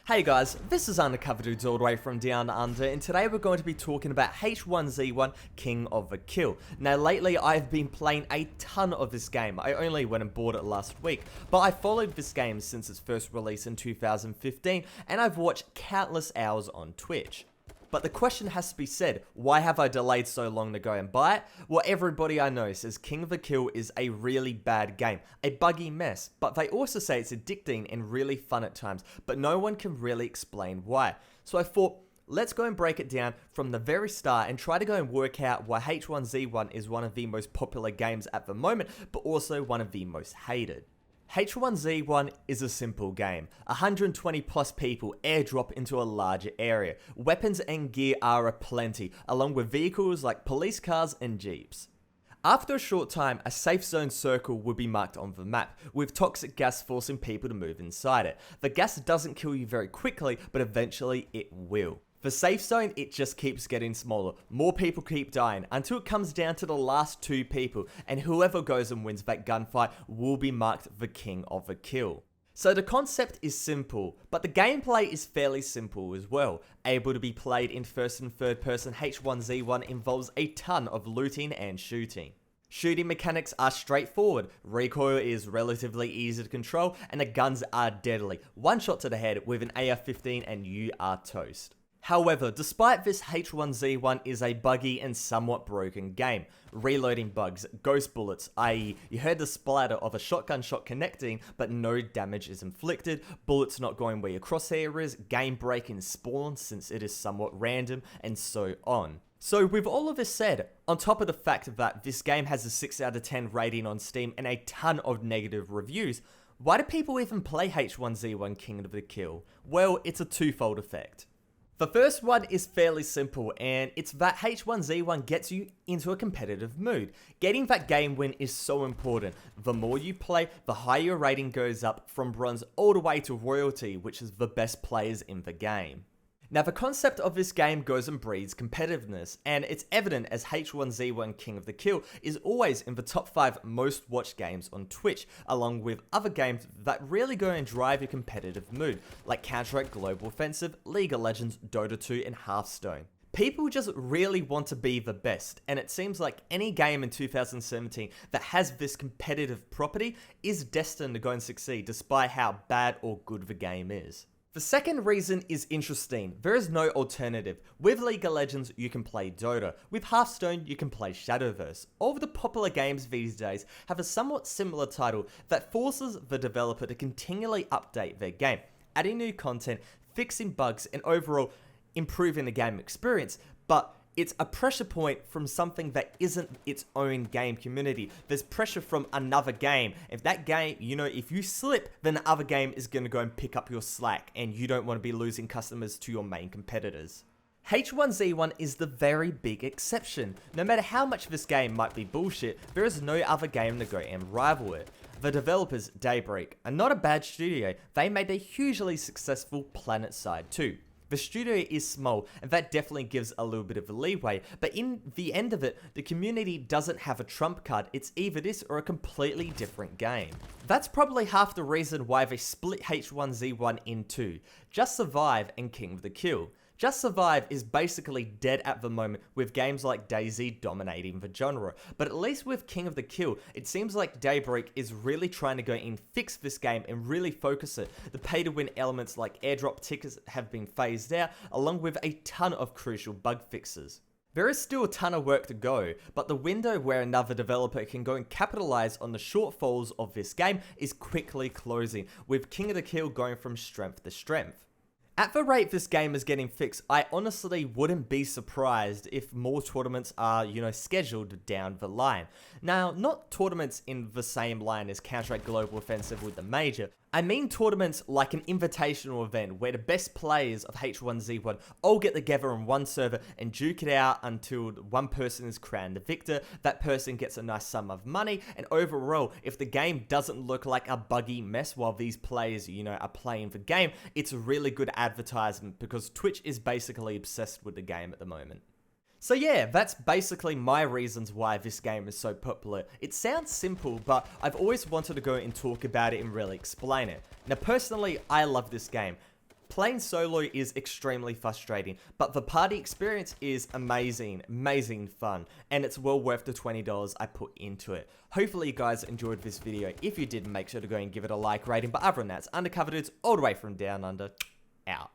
Hey guys, this is Undercover Dudes all the way from Down Under, and today we're going to be talking about H1Z1 King of the Kill. Now lately I've been playing a ton of this game. I only went and bought it last week, but I followed this game since its first release in 2015, and I've watched countless hours on Twitch. But the question has to be said, why have I delayed so long to go and buy it? Well, everybody I know says King of the Kill is a really bad game, a buggy mess, but they also say it's addicting and really fun at times, but no one can really explain why. So I thought, let's go and break it down from the very start and try to go and work out why H1Z1 is one of the most popular games at the moment, but also one of the most hated. H1Z1 is a simple game. 120 plus people airdrop into a larger area. Weapons and gear are aplenty, along with vehicles like police cars and jeeps. After a short time, a safe zone circle will be marked on the map, with toxic gas forcing people to move inside it. The gas doesn't kill you very quickly, but eventually it will. The safe zone, it just keeps getting smaller. More people keep dying until it comes down to the last two people, and whoever goes and wins that gunfight will be marked the King of the Kill. So the concept is simple, but the gameplay is fairly simple as well. Able to be played in first and third person, H1Z1 involves a ton of looting and shooting. Shooting mechanics are straightforward, recoil is relatively easy to control, and the guns are deadly. One shot to the head with an AR-15 and you are toast. However, despite this, H1Z1 is a buggy and somewhat broken game. Reloading bugs, ghost bullets, i.e. you heard the splatter of a shotgun shot connecting, but no damage is inflicted, bullets not going where your crosshair is, game breaking spawn since it is somewhat random, and so on. So with all of this said, on top of the fact that this game has a 6 out of 10 rating on Steam and a ton of negative reviews, why do people even play H1Z1 King of the Kill? Well, it's a twofold effect. The first one is fairly simple, and it's that H1Z1 gets you into a competitive mood. Getting that game win is so important. The more you play, the higher your rating goes up from bronze all the way to royalty, which is the best players in the game. Now the concept of this game goes and breeds competitiveness, and it's evident as H1Z1 King of the Kill is always in the top 5 most watched games on Twitch, along with other games that really go and drive your competitive mood, like Counter-Strike Global Offensive, League of Legends, Dota 2 and Hearthstone. People just really want to be the best, and it seems like any game in 2017 that has this competitive property is destined to go and succeed despite how bad or good the game is. The second reason is interesting. There is no alternative. With League of Legends, you can play Dota. With Hearthstone, you can play Shadowverse. All of the popular games these days have a somewhat similar title that forces the developer to continually update their game, adding new content, fixing bugs, and overall improving the game experience, but it's a pressure point from something that isn't its own game community. There's pressure from another game. If that game, if you slip, then the other game is going to go and pick up your slack, and you don't want to be losing customers to your main competitors. H1Z1 is the very big exception. No matter how much this game might be bullshit, there is no other game to go and rival it. The developers, Daybreak, are not a bad studio. They made a hugely successful PlanetSide too. The studio is small, and that definitely gives a little bit of a leeway, but in the end of it, the community doesn't have a trump card. It's either this or a completely different game. That's probably half the reason why they split H1Z1 in two, Just Survive and King of the Kill. Just Survive is basically dead at the moment, with games like DayZ dominating the genre, but at least with King of the Kill, it seems like Daybreak is really trying to go and fix this game and really focus it. The pay-to-win elements like airdrop tickets have been phased out, along with a ton of crucial bug fixes. There is still a ton of work to go, but the window where another developer can go and capitalize on the shortfalls of this game is quickly closing, with King of the Kill going from strength to strength. At the rate this game is getting fixed, I honestly wouldn't be surprised if more tournaments are, scheduled down the line. Now, not tournaments in the same line as Counter-Strike Global Offensive with the major. I mean tournaments like an invitational event where the best players of H1Z1 all get together on one server and duke it out until one person is crowned the victor, that person gets a nice sum of money, and overall, if the game doesn't look like a buggy mess while these players, are playing the game, it's a really good advertisement because Twitch is basically obsessed with the game at the moment. So yeah, that's basically my reasons why this game is so popular. It sounds simple, but I've always wanted to go and talk about it and really explain it. Now personally, I love this game. Playing solo is extremely frustrating, but the party experience is amazing, amazing fun, and it's well worth the $20 I put into it. Hopefully you guys enjoyed this video. If you did, make sure to go and give it a like rating, but other than that, it's Undercover Dudes all the way from down under, out.